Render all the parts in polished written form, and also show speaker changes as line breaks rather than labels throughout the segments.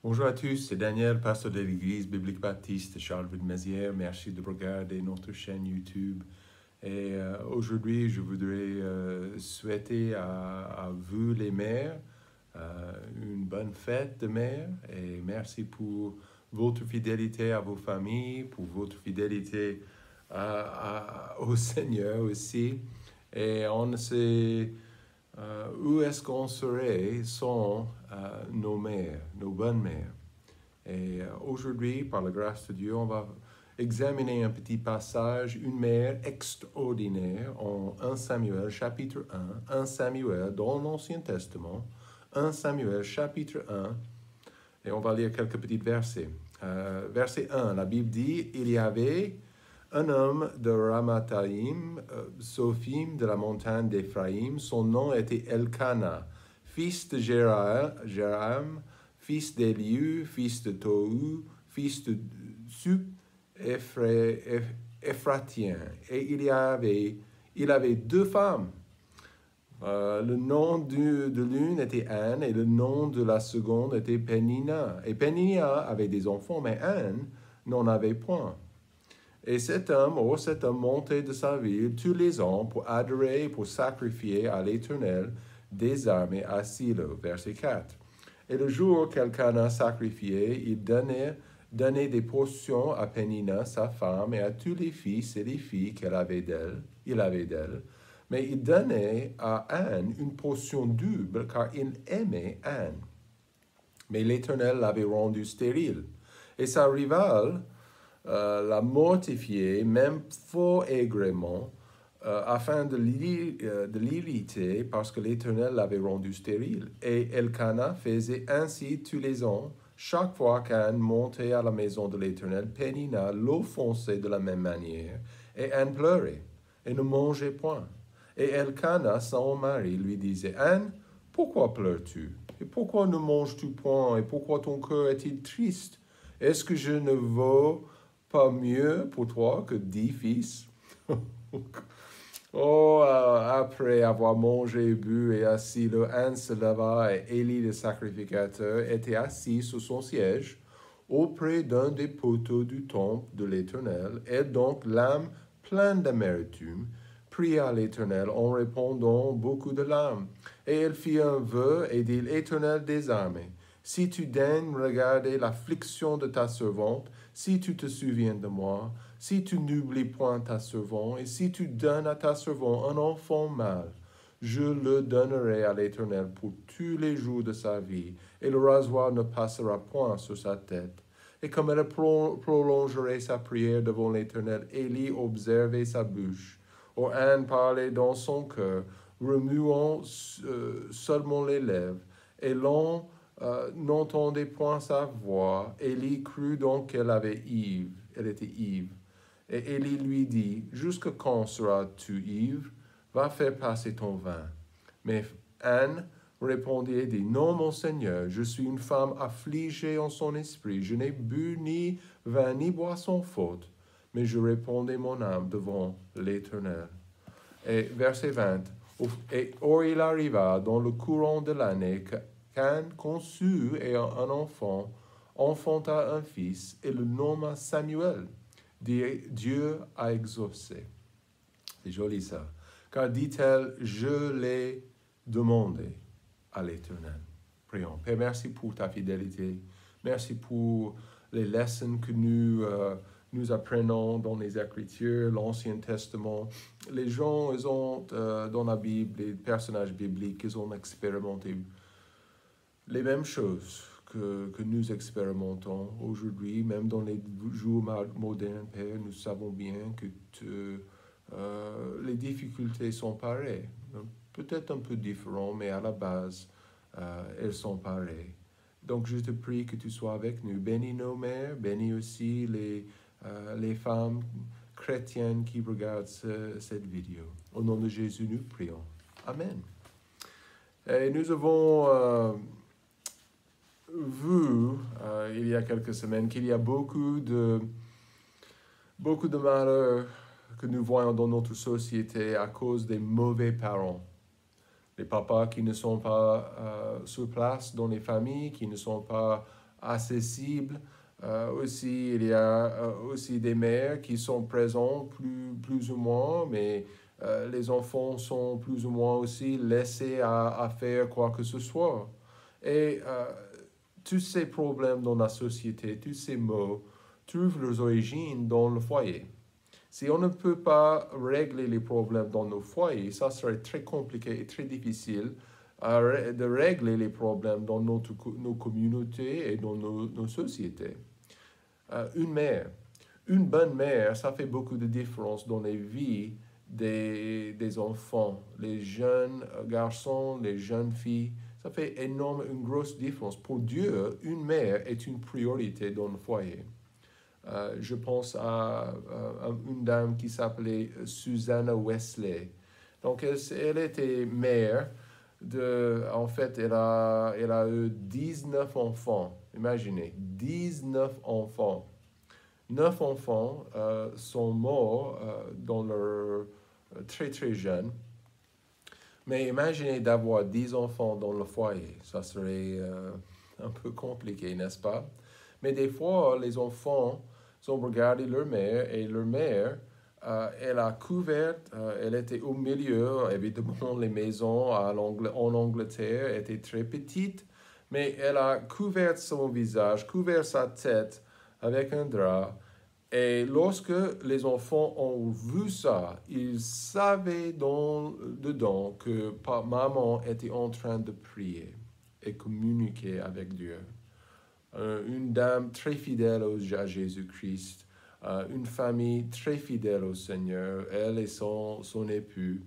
Bonjour à tous, c'est Daniel, pasteur de l'Église biblique baptiste de Charleville-Mézières. Merci de regarder notre chaîne YouTube. Et aujourd'hui, je voudrais souhaiter à vous les mères une bonne fête de mère. Et merci pour votre fidélité à vos familles, pour votre fidélité au Seigneur aussi. Et on sait où est-ce qu'on serait sans nos mères, nos bonnes mères. Et aujourd'hui, par la grâce de Dieu, on va examiner un petit passage, une mère extraordinaire en 1 Samuel chapitre 1 Samuel dans l'Ancien Testament, 1 Samuel chapitre 1, et on va lire quelques petits versets. Verset 1, la Bible dit, « Il y avait un homme de Ramathaïm, Sophim de la montagne d'Éphraïm, son nom était Elkana, fils de Jéram, fils d'Éliu, fils de Tohu, fils de Sup, Ephratien. Et il avait deux femmes. Le nom de l'une était Anne et le nom de la seconde était Pénina. Et Pénina avait des enfants, mais Anne n'en avait point. Et cet homme montait de sa ville tous les ans pour adorer et pour sacrifier à l'Éternel des armées à Silo. Verset 4. Et le jour qu'Elkana sacrifiait, il donnait des portions à Pénina, sa femme, et à tous les fils et les filles il avait d'elle. Mais il donnait à Anne une portion double, car il aimait Anne. Mais l'Éternel l'avait rendue stérile. Et sa rivale la mortifiait, même fort aigrement, afin de l'irriter, parce que l'Éternel l'avait rendu stérile. Et Elkana faisait ainsi tous les ans. Chaque fois qu'Anne montait à la maison de l'Éternel, Pénina l'offensait de la même manière, et Anne pleurait, et ne mangeait point. Et Elkana, son mari, lui disait, « Anne, pourquoi pleures-tu? Et pourquoi ne manges-tu point? Et pourquoi ton cœur est-il triste? Est-ce que je ne vaux pas mieux pour toi que 10 fils? » Après avoir mangé et bu et assis, Anne se leva et Élie le sacrificateur était assis sur son siège auprès d'un des poteaux du temple de l'Éternel. Et donc l'âme pleine d'amertume pria à l'Éternel en répandant beaucoup de larmes. Et elle fit un vœu et dit, « L'Éternel des armées, si tu daignes regarder l'affliction de ta servante, si tu te souviens de moi, si tu n'oublies point ta servante, et si tu donnes à ta servante un enfant mâle, je le donnerai à l'Éternel pour tous les jours de sa vie, et le rasoir ne passera point sur sa tête. » Et comme elle prolongerait sa prière devant l'Éternel, Élie observait sa bouche. Or Anne parlait dans son cœur, remuant seulement les lèvres, et l'on n'entendait point sa voix. Élie crut donc qu'elle était ivre. Et Élie lui dit, « Jusque quand seras-tu ivre? Va faire passer ton vin. » Mais Anne répondit et dit, « Non, mon Seigneur, je suis une femme affligée en son esprit. Je n'ai bu ni vin ni boisson forte, mais je répondais mon âme devant l'Éternel. » Et verset 20, « Et or il arriva dans le courant de l'année qu'Anne conçut et un enfant, enfanta un fils, et le nomma Samuel. Dieu a exaucé. » C'est joli ça. Car dit-elle, « Je l'ai demandé à l'Éternel. » Prions. Père, merci pour ta fidélité. Merci pour les leçons que nous apprenons dans les Écritures, l'Ancien Testament. Les gens, ils ont, dans la Bible, les personnages bibliques, ils ont expérimenté les mêmes choses que nous expérimentons aujourd'hui, même dans les jours modernes, Père. Nous savons bien que les difficultés sont pareilles. Peut-être un peu différentes, mais à la base, elles sont pareilles. Donc, je te prie que tu sois avec nous. Bénis nos mères, bénis aussi les femmes chrétiennes qui regardent cette vidéo. Au nom de Jésus, nous prions. Amen. Et nous avons vu, il y a quelques semaines, qu'il y a beaucoup de malheurs que nous voyons dans notre société à cause des mauvais parents. Les papas qui ne sont pas sur place dans les familles, qui ne sont pas accessible. Aussi, il y a aussi des mères qui sont présentes plus ou moins, mais les enfants sont plus ou moins aussi laissés à faire quoi que ce soit. Et tous ces problèmes dans la société, tous ces maux, trouvent leurs origines dans le foyer. Si on ne peut pas régler les problèmes dans nos foyers, ça serait très compliqué et très difficile de régler les problèmes dans nos communautés et dans nos sociétés. Une bonne mère, ça fait beaucoup de différence dans les vies des enfants, les jeunes garçons, les jeunes filles. Ça fait une grosse différence. Pour Dieu, une mère est une priorité dans le foyer. Je pense à une dame qui s'appelait Susanna Wesley. Donc, elle était mère en fait, elle a eu 19 enfants. Imaginez, 19 enfants. 9 enfants sont morts dans leur très très jeune. Mais imaginez d'avoir 10 enfants dans le foyer. Ça serait un peu compliqué, n'est-ce pas? Mais des fois, les enfants ont regardé leur mère et leur mère, elle a couvert, elle était au milieu, évidemment les maisons en Angleterre étaient très petites, mais elle a couvert son visage, couvert sa tête avec un drap. Et lorsque les enfants ont vu ça, ils savaient dedans que maman était en train de prier et communiquer avec Dieu. Une dame très fidèle à Jésus-Christ, une famille très fidèle au Seigneur, elle et son époux.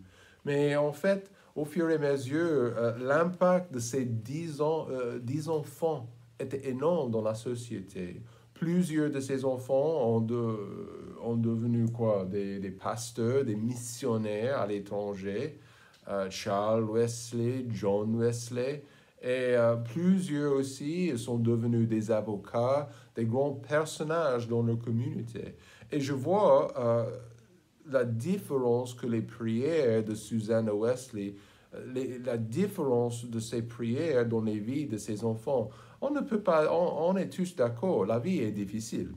Mais en fait, au fur et à mesure, l'impact de ces 10 enfants était énorme dans la société. Plusieurs de ces enfants ont devenu quoi? Des pasteurs, des missionnaires à l'étranger. Charles Wesley, John Wesley. Et plusieurs aussi sont devenus des avocats, des grands personnages dans leur communauté. Et je vois la différence que les prières de Susanna Wesley, la différence de ces prières dans les vies de ces enfants. On ne peut pas, on est tous d'accord, la vie est difficile.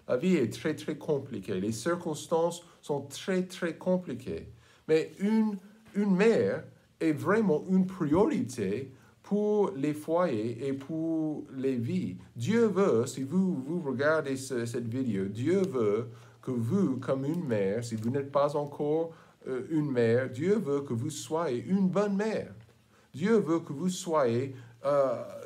La vie est très, très compliquée. Les circonstances sont très, très compliquées. Mais une mère est vraiment une priorité pour les foyers et pour les vies. Dieu veut, si vous regardez cette vidéo, Dieu veut que vous, comme une mère, si vous n'êtes pas encore une mère, Dieu veut que vous soyez une bonne mère. Dieu veut que vous soyez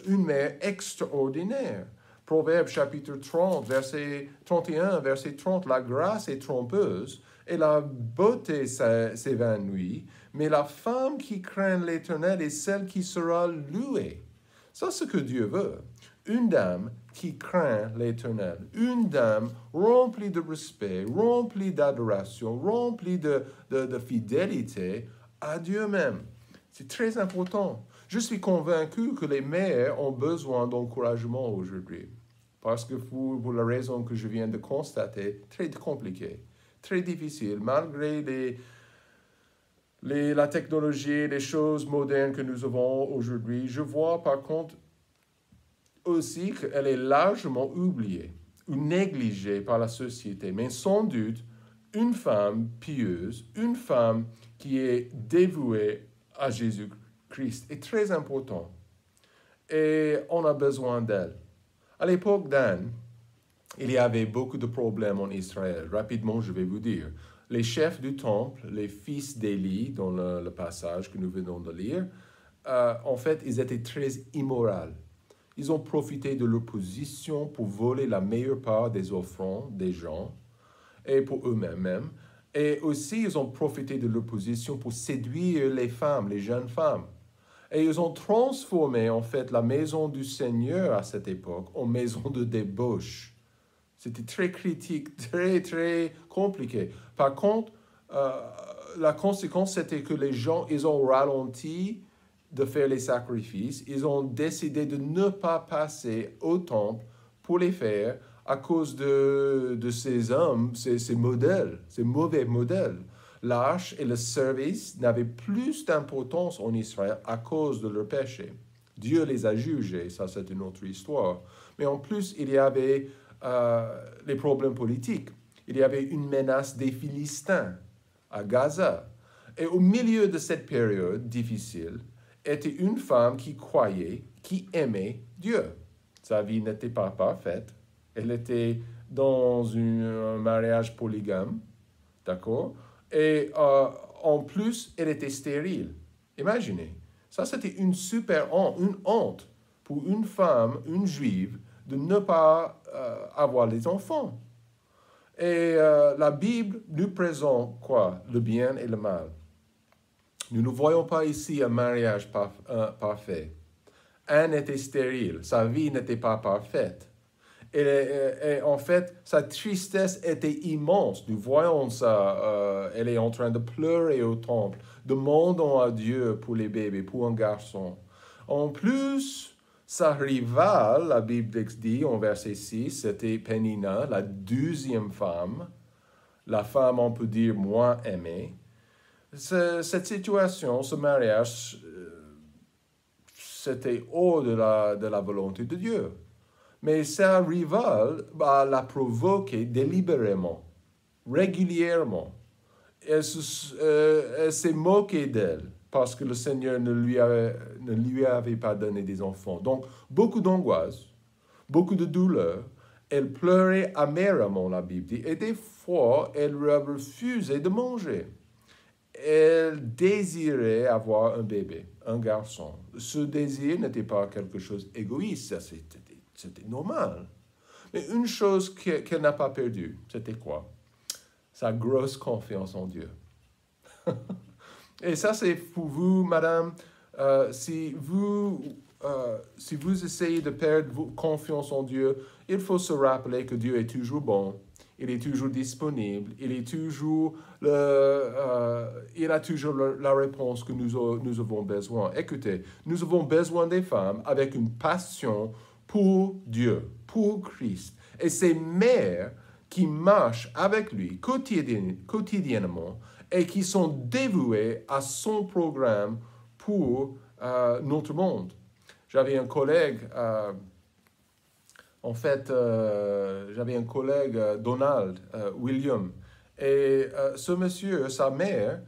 une mère extraordinaire. Proverbe chapitre 30, verset 31, verset 30, la grâce est trompeuse et la beauté s'évanouit, mais la femme qui craint l'Éternel est celle qui sera louée. C'est ce que Dieu veut. Une dame qui craint l'Éternel, une dame remplie de respect, remplie d'adoration, remplie de fidélité à Dieu même. C'est très important. Je suis convaincu que les mères ont besoin d'encouragement aujourd'hui. Parce que pour la raison que je viens de constater, très compliqué, très difficile, malgré la technologie, les choses modernes que nous avons aujourd'hui. Je vois par contre aussi qu'elle est largement oubliée ou négligée par la société. Mais sans doute, une femme pieuse, une femme qui est dévouée à Jésus-Christ est très importante. Et on a besoin d'elle. À l'époque d'Anne, il y avait beaucoup de problèmes en Israël. Rapidement, je vais vous dire. Les chefs du temple, les fils d'Élie, dans le passage que nous venons de lire, en fait, ils étaient très immoraux. Ils ont profité de leur position pour voler la meilleure part des offrandes des gens et pour eux-mêmes. Et aussi, ils ont profité de leur position pour séduire les femmes, les jeunes femmes. Et ils ont transformé, en fait, la maison du Seigneur à cette époque en maison de débauche. C'était très critique, très, très compliqué. Par contre, la conséquence, c'était que les gens, ils ont ralenti de faire les sacrifices. Ils ont décidé de ne pas passer au temple pour les faire à cause de ces hommes, ces modèles, ces mauvais modèles. L'arche et le service n'avaient plus d'importance en Israël à cause de leur péché. Dieu les a jugés, ça c'est une autre histoire. Mais en plus, il y avait les problèmes politiques. Il y avait une menace des Philistins à Gaza. Et au milieu de cette période difficile, était une femme qui croyait, qui aimait Dieu. Sa vie n'était pas parfaite. Elle était dans un mariage polygame, d'accord? Et en plus, elle était stérile. Imaginez. Ça, c'était une super honte, une honte pour une femme, une juive, de ne pas avoir les enfants. Et la Bible nous présente quoi? Le bien et le mal. Nous ne voyons pas ici un mariage parfait. Anne était stérile, sa vie n'était pas parfaite. Et en fait, sa tristesse était immense. Nous voyons ça. Elle est en train de pleurer au temple, demandant à Dieu pour les bébés, pour un garçon. En plus, sa rivale, la Bible dit en verset 6, c'était Pénina, la deuxième femme, la femme, on peut dire, moins aimée. Cette situation, ce mariage, c'était au-delà de la volonté de Dieu. Mais sa rivale l'a provoqué délibérément, régulièrement. Elle s'est moquée d'elle parce que le Seigneur ne lui avait pas donné des enfants. Donc, beaucoup d'angoisse, beaucoup de douleur. Elle pleurait amèrement, la Bible dit, et des fois, elle refusait de manger. Elle désirait avoir un bébé, un garçon. Ce désir n'était pas quelque chose d'égoïste, c'était normal. Mais une chose qu'elle n'a pas perdue, c'était quoi? Sa grosse confiance en Dieu. Et ça, c'est pour vous, madame, si vous essayez de perdre votre confiance en Dieu, il faut se rappeler que Dieu est toujours bon, il est toujours disponible, il a toujours la réponse que nous avons besoin. Écoutez, nous avons besoin des femmes avec une passion pour Dieu, pour Christ. Et ces mères qui marchent avec lui quotidiennement et qui sont dévouées à son programme pour notre monde. J'avais un collègue, Donald William, et ce monsieur, sa mère,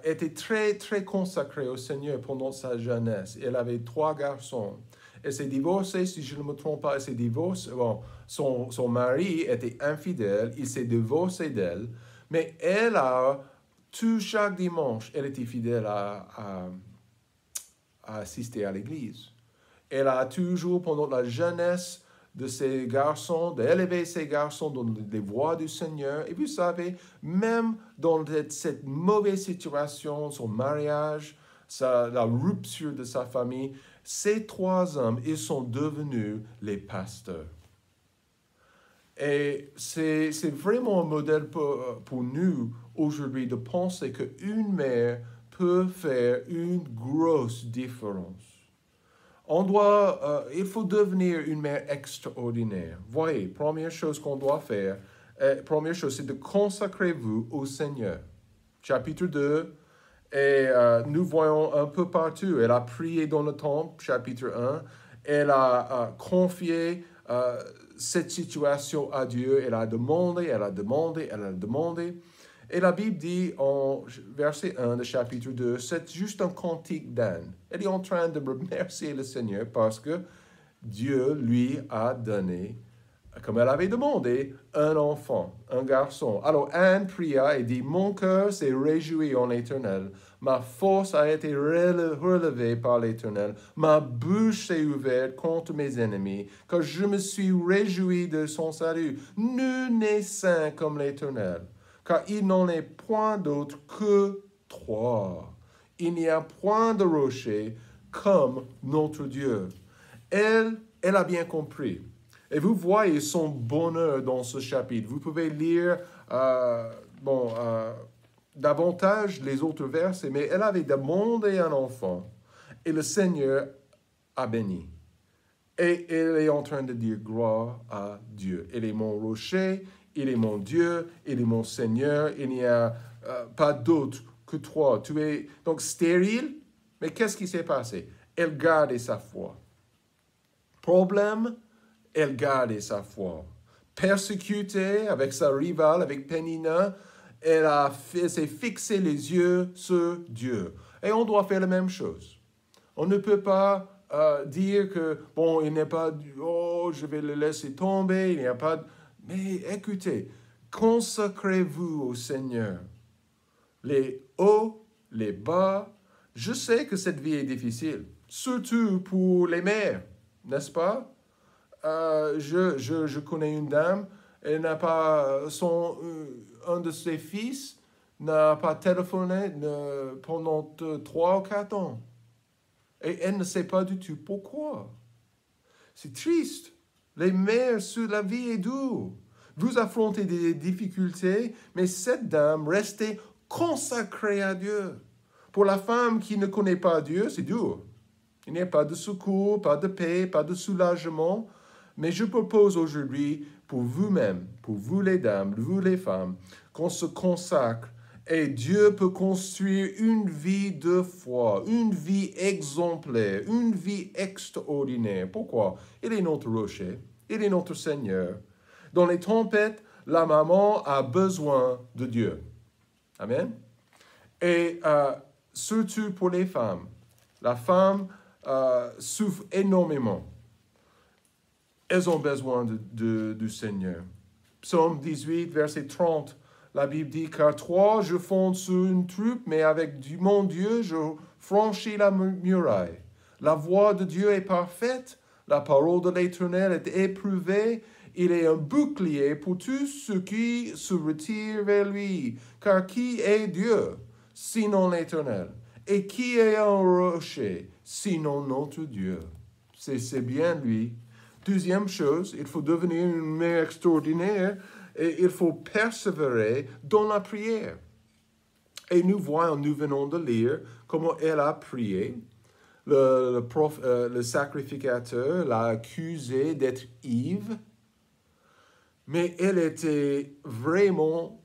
était très, très consacrée au Seigneur pendant sa jeunesse. Elle avait 3 garçons. Elle s'est divorcée, si je ne me trompe pas, elle s'est divorcée. Bon, son mari était infidèle, il s'est divorcé d'elle, mais elle chaque dimanche, elle était fidèle à assister à l'église. Elle a toujours, pendant la jeunesse de ses garçons, d'élever ses garçons dans les voies du Seigneur. Et vous savez, même dans cette mauvaise situation, son mariage, la rupture de sa famille, ces 3 hommes, ils sont devenus les pasteurs. Et c'est vraiment un modèle pour nous aujourd'hui de penser qu'une mère peut faire une grosse différence. Il faut devenir une mère extraordinaire. Voyez, première chose qu'on doit faire, première chose, c'est de consacrer vous au Seigneur. Chapitre 2, et nous voyons un peu partout. Elle a prié dans le temple, chapitre 1. Elle a confié cette situation à Dieu. Elle a demandé. Et la Bible dit en verset 1 de chapitre 2, c'est juste un cantique d'Anne. Elle est en train de remercier le Seigneur parce que Dieu lui a donné, comme elle avait demandé, un enfant, un garçon. Alors Anne pria et dit, mon cœur s'est réjoui en l'Éternel. Ma force a été relevée par l'Éternel. Ma bouche s'est ouverte contre mes ennemis, car je me suis réjoui de son salut. Nul n'est saint comme l'Éternel, car il n'en est point d'autre que toi. Il n'y a point de rocher comme notre Dieu. Elle a bien compris. Et vous voyez son bonheur dans ce chapitre. Vous pouvez lire davantage les autres versets, mais elle avait demandé un enfant et le Seigneur a béni. Et elle est en train de dire gloire à Dieu. Il est mon rocher, il est mon Dieu, il est mon Seigneur, il n'y a pas d'autre que toi. Tu es donc stérile, mais qu'est-ce qui s'est passé? elle gardait sa foi. Problème, elle gardait sa foi. Persécutée avec sa rivale, avec Pénina, elle s'est fixé les yeux sur Dieu. Et on doit faire la même chose. On ne peut pas dire que, bon, il n'est pas, oh, je vais le laisser tomber, il n'y a pas de... Mais écoutez, consacrez-vous au Seigneur. Les hauts, les bas. Je sais que cette vie est difficile, surtout pour les mères, n'est-ce pas? Je connais une dame, elle n'a pas, un de ses fils n'a pas téléphoné pendant 3 ou 4 ans. Et elle ne sait pas du tout pourquoi. C'est triste. Les mères sur la vie est dure. Vous affrontez des difficultés, mais cette dame restait consacrée à Dieu. Pour la femme qui ne connaît pas Dieu, c'est dur. Il n'y a pas de secours, pas de paix, pas de soulagement. Mais je propose aujourd'hui, pour vous-même, pour vous les dames, vous les femmes, qu'on se consacre et Dieu peut construire une vie de foi, une vie exemplaire, une vie extraordinaire. Pourquoi? Il est notre rocher, il est notre Seigneur. Dans les tempêtes, la maman a besoin de Dieu. Amen. Et surtout pour les femmes, la femme souffre énormément. Elles ont besoin du Seigneur. Psaume 18, verset 30, la Bible dit, « Car toi, je fonde sur une troupe, mais avec mon Dieu, je franchis la muraille. La voie de Dieu est parfaite, la parole de l'Éternel est éprouvée, il est un bouclier pour tous ceux qui se retirent vers lui. Car qui est Dieu, sinon l'Éternel? Et qui est un rocher, sinon notre Dieu? » C'est bien lui. Deuxième chose, il faut devenir une mère extraordinaire et il faut persévérer dans la prière. Et nous venons de lire comment elle a prié. Le sacrificateur l'a accusé d'être ivre, mais elle était vraiment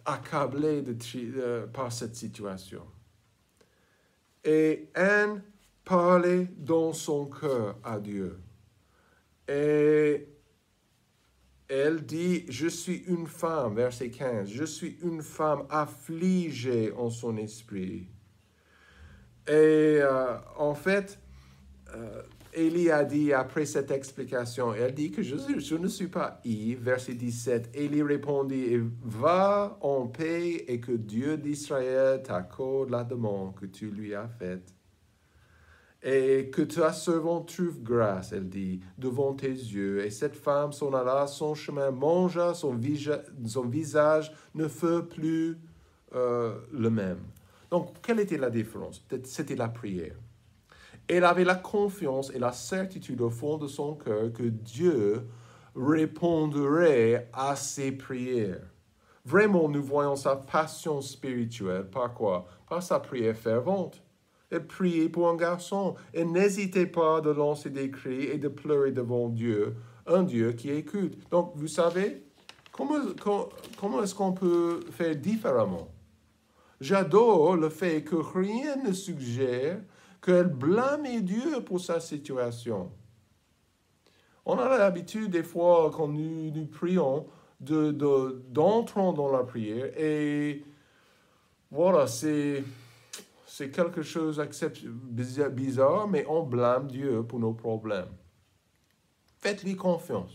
accablée par cette situation. Et Anne parlait dans son cœur à Dieu. Et elle dit, je suis une femme, verset 15, je suis une femme affligée en son esprit. Et en fait, Élie a dit après cette explication, elle dit que je ne suis pas ivre, verset 17. Élie répondit, va en paix et que Dieu d'Israël t'accorde la demande que tu lui as faite. Et que ta servante trouve grâce, elle dit, devant tes yeux. Et cette femme s'en alla, son chemin mangea, son visage ne fut plus le même. Donc, quelle était la différence? C'était la prière. Elle avait la confiance et la certitude au fond de son cœur que Dieu répondrait à ses prières. Vraiment, nous voyons sa passion spirituelle. Par quoi? Par sa prière fervente. Elle priait pour un garçon. Elle n'hésitait pas de lancer des cris et de pleurer devant Dieu, un Dieu qui écoute. Donc, vous savez, comment est-ce qu'on peut faire différemment? J'adore le fait que rien ne suggère qu'elle blâmait Dieu pour sa situation. On a l'habitude, des fois, quand nous prions, d'entrer dans la prière et voilà, c'est quelque chose de bizarre, mais on blâme Dieu pour nos problèmes. Faites-lui confiance.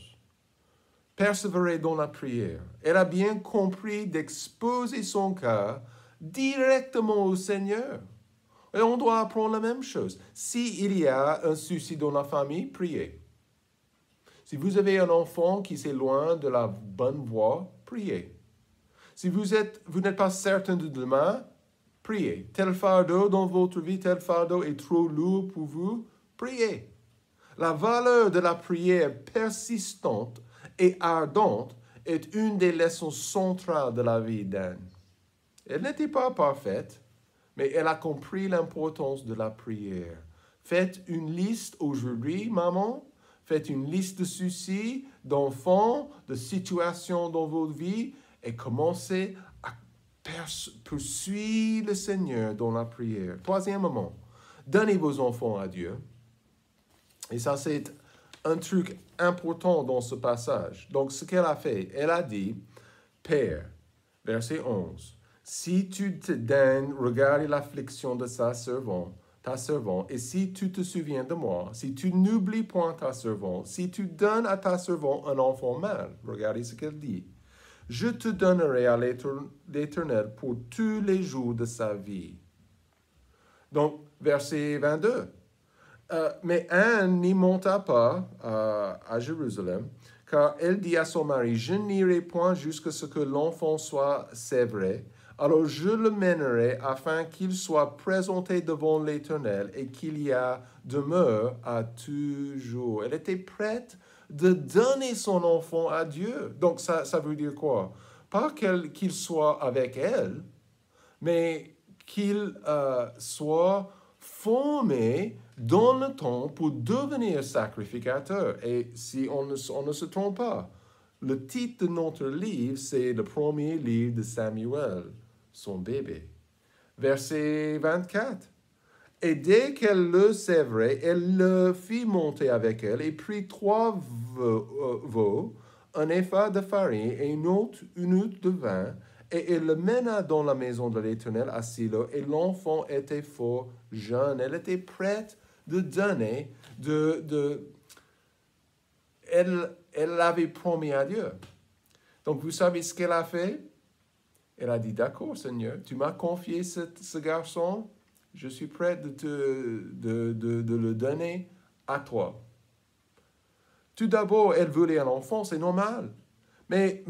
Persévérez dans la prière. Elle a bien compris d'exposer son cœur directement au Seigneur. Et on doit apprendre la même chose. S'il y a un souci dans la famille, priez. Si vous avez un enfant qui s'éloigne de la bonne voie, priez. Si vous n'êtes pas certain de demain, priez. Tel fardeau dans votre vie, tel fardeau est trop lourd pour vous, priez. La valeur de la prière persistante et ardente est une des leçons centrales de la vie d'Anne. Elle n'était pas parfaite, mais elle a compris l'importance de la prière. Faites une liste aujourd'hui, maman. Faites une liste de soucis, d'enfants, de situations dans votre vie et commencez à poursuivre le Seigneur dans la prière. Troisièmement, Donnez vos enfants à Dieu. Et ça, c'est un truc important dans ce passage. Donc, ce qu'elle a fait, elle a dit, Père, verset 11, si tu te daignes regarder l'affliction de ta servante, et si tu te souviens de moi, si tu n'oublies point ta servante, si tu donnes à ta servante un enfant mâle, regardez ce qu'elle dit, je te donnerai à l'Éternel pour tous les jours de sa vie. Donc, verset 22. Mais Anne n'y monta pas à Jérusalem, car elle dit à son mari, je n'irai point jusqu'à ce que l'enfant soit sévré, alors je le mènerai afin qu'il soit présenté devant l'Éternel et qu'il y a demeure à toujours. Elle était prête de donner son enfant à Dieu. Donc ça veut dire quoi? Pas qu'il soit avec elle, mais qu'il soit formé dans le temps pour devenir sacrificateur. Et si on ne se trompe pas, le titre de notre livre, c'est le premier livre de Samuel, son bébé. Verset 24. Et dès qu'elle le sévrait, elle le fit monter avec elle et prit 3 veaux, un épha de farine et une outre de vin, et elle le mena dans la maison de l'Éternel à Silo, et l'enfant était fort jeune. Elle était prête de donner, elle l'avait promis à Dieu. Donc vous savez ce qu'elle a fait? Elle a dit, d'accord Seigneur, tu m'as confié ce garçon, je suis prête de le donner à toi. Tout d'abord, elle voulait un enfant, c'est normal. Mais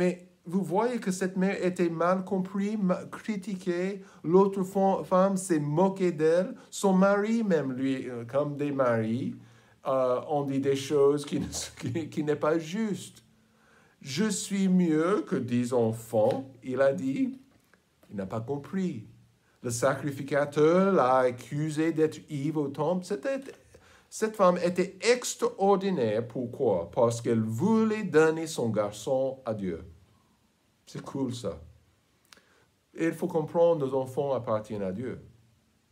vous voyez que cette mère était mal comprise, critiquée. L'autre femme s'est moquée d'elle. Son mari, même lui, comme des maris, ont dit des choses qui n'est pas juste. Je suis mieux que 10 enfants, il a dit. Il n'a pas compris. Le sacrificateur l'a accusé d'être ivre au temple. Cette femme était extraordinaire. Pourquoi? Parce qu'elle voulait donner son garçon à Dieu. C'est cool ça. Et il faut comprendre, nos enfants appartiennent à Dieu.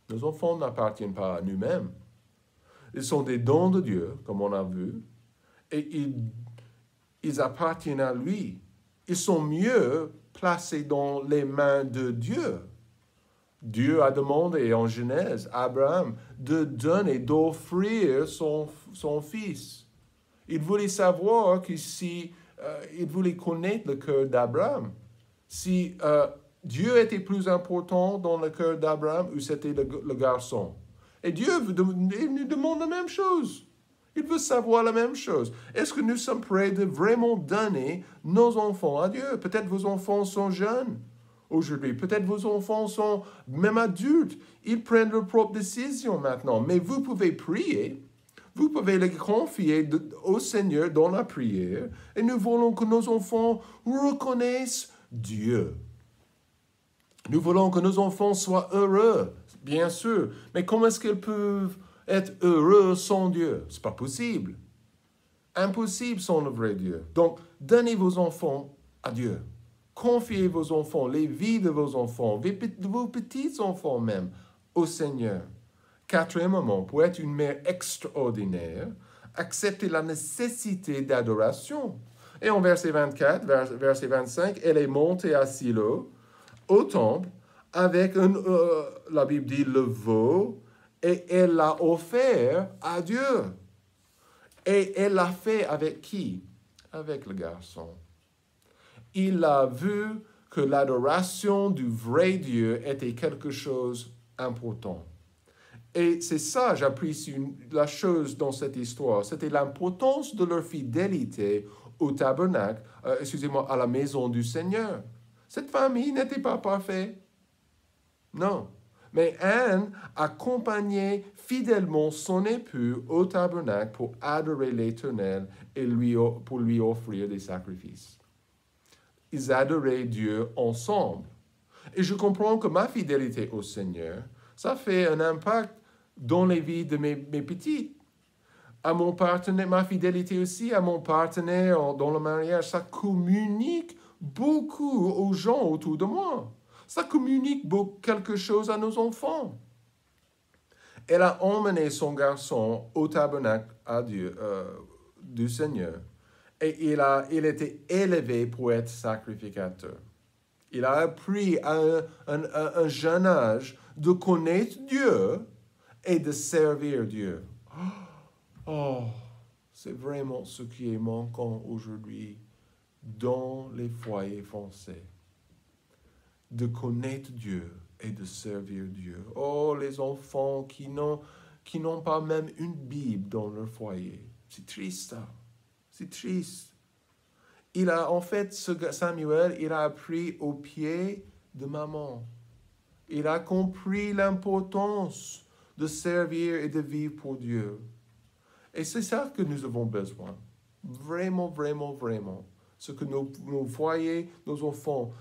Nos enfants n'appartiennent pas à nous-mêmes. Ils sont des dons de Dieu, comme on a vu, et ils appartiennent à lui. Ils sont mieux placés dans les mains de Dieu. Dieu a demandé en Genèse à Abraham de donner, d'offrir son fils. Il voulait savoir que il voulait connaître le cœur d'Abraham. Si Dieu était plus important dans le cœur d'Abraham ou c'était le garçon. Et Dieu nous demande la même chose. Il veut savoir la même chose. Est-ce que nous sommes prêts de vraiment donner nos enfants à Dieu? Peut-être vos enfants sont jeunes aujourd'hui. Peut-être vos enfants sont même adultes. Ils prennent leurs propres décisions maintenant. Mais vous pouvez prier. Vous pouvez les confier au Seigneur dans la prière. Et nous voulons que nos enfants reconnaissent Dieu. Nous voulons que nos enfants soient heureux, bien sûr. Mais comment est-ce qu'ils peuvent être heureux sans Dieu? Ce n'est pas possible. Impossible sans le vrai Dieu. Donc, donnez vos enfants à Dieu. Confiez vos enfants, les vies de vos enfants, vos petits-enfants même, au Seigneur. Quatrièmement, pour être une mère extraordinaire, acceptez la nécessité d'adoration. Et en verset 24, verset 25, elle est montée à Silo, au temple, avec la Bible dit le veau, et elle l'a offert à Dieu. Et elle l'a fait avec qui? Avec le garçon. Il a vu que l'adoration du vrai Dieu était quelque chose d'important. Et c'est ça, j'apprécie la chose dans cette histoire, c'était l'importance de leur fidélité au tabernacle, à la maison du Seigneur. Cette famille n'était pas parfaite. Non. Mais Anne accompagnait fidèlement son époux au tabernacle pour adorer l'Éternel et pour lui offrir des sacrifices. Ils adoraient Dieu ensemble. Et je comprends que ma fidélité au Seigneur, ça fait un impact dans les vies de mes petits. À mon partenaire, ma fidélité aussi à mon partenaire dans le mariage, ça communique beaucoup aux gens autour de moi. Ça communique quelque chose à nos enfants. Elle a emmené son garçon au tabernacle à Dieu, du Seigneur. Et il était élevé pour être sacrificateur. Il a appris à un jeune âge de connaître Dieu et de servir Dieu. Oh, c'est vraiment ce qui est manquant aujourd'hui dans les foyers français. De connaître Dieu et de servir Dieu. Oh, les enfants qui n'ont pas même une Bible dans leur foyer. C'est triste, ça. C'est triste. Samuel, il a appris au pied de maman. Il a compris l'importance de servir et de vivre pour Dieu. Et c'est ça que nous avons besoin. Vraiment, vraiment, vraiment. Ce que nos foyers, nos enfants.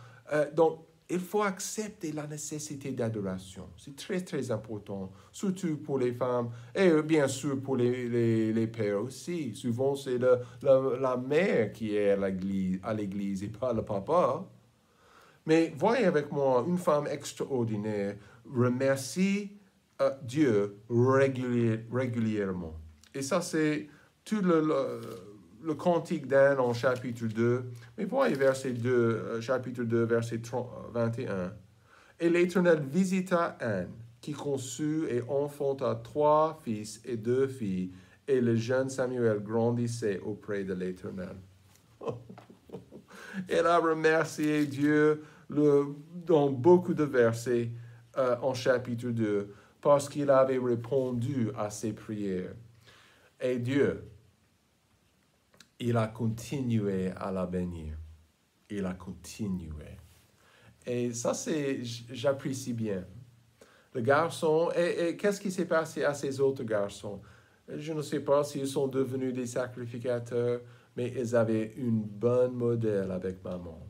Donc, il faut accepter la nécessité d'adoration. C'est très, très important, surtout pour les femmes et bien sûr pour les pères aussi. Souvent, c'est la mère qui est à l'église et pas le papa. Mais voyez avec moi, une femme extraordinaire remercie Dieu régulièrement. Et ça, c'est tout le cantique d'Anne en chapitre 2. Mais voyez chapitre 2, verset 21. Et l'Éternel visita Anne, qui conçut et enfanta 3 fils et 2 filles, et le jeune Samuel grandissait auprès de l'Éternel. Elle a remercié Dieu dans beaucoup de versets en chapitre 2, parce qu'il avait répondu à ses prières. Et Dieu, il a continué à la bénir. Il a continué. Et ça, j'apprécie bien. Le garçon, et qu'est-ce qui s'est passé à ces autres garçons? Je ne sais pas s'ils sont devenus des sacrificateurs, mais ils avaient une bonne modèle avec maman.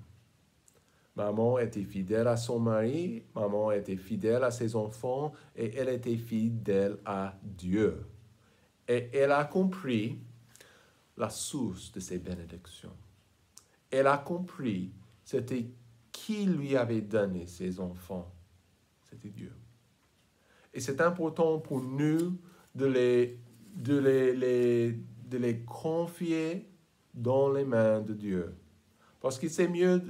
Maman était fidèle à son mari, maman était fidèle à ses enfants, et elle était fidèle à Dieu. Et elle a compris la source de ces bénédictions. Elle a compris, c'était qui lui avait donné ses enfants. C'était Dieu. Et c'est important pour nous de les confier dans les mains de Dieu. Parce qu'il sait mieux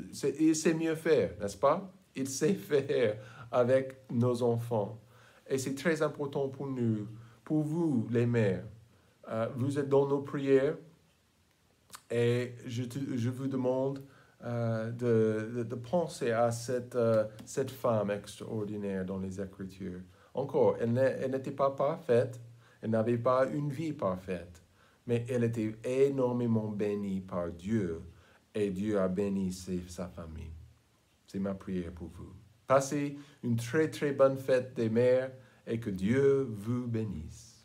faire, n'est-ce pas? Il sait faire avec nos enfants. Et c'est très important pour nous, pour vous, les mères. Vous êtes dans nos prières et je vous demande de penser à cette femme extraordinaire dans les Écritures. Encore, elle n'était pas parfaite, elle n'avait pas une vie parfaite, mais elle était énormément bénie par Dieu et Dieu a béni sa famille. C'est ma prière pour vous. Passez une très, très bonne fête des mères et que Dieu vous bénisse.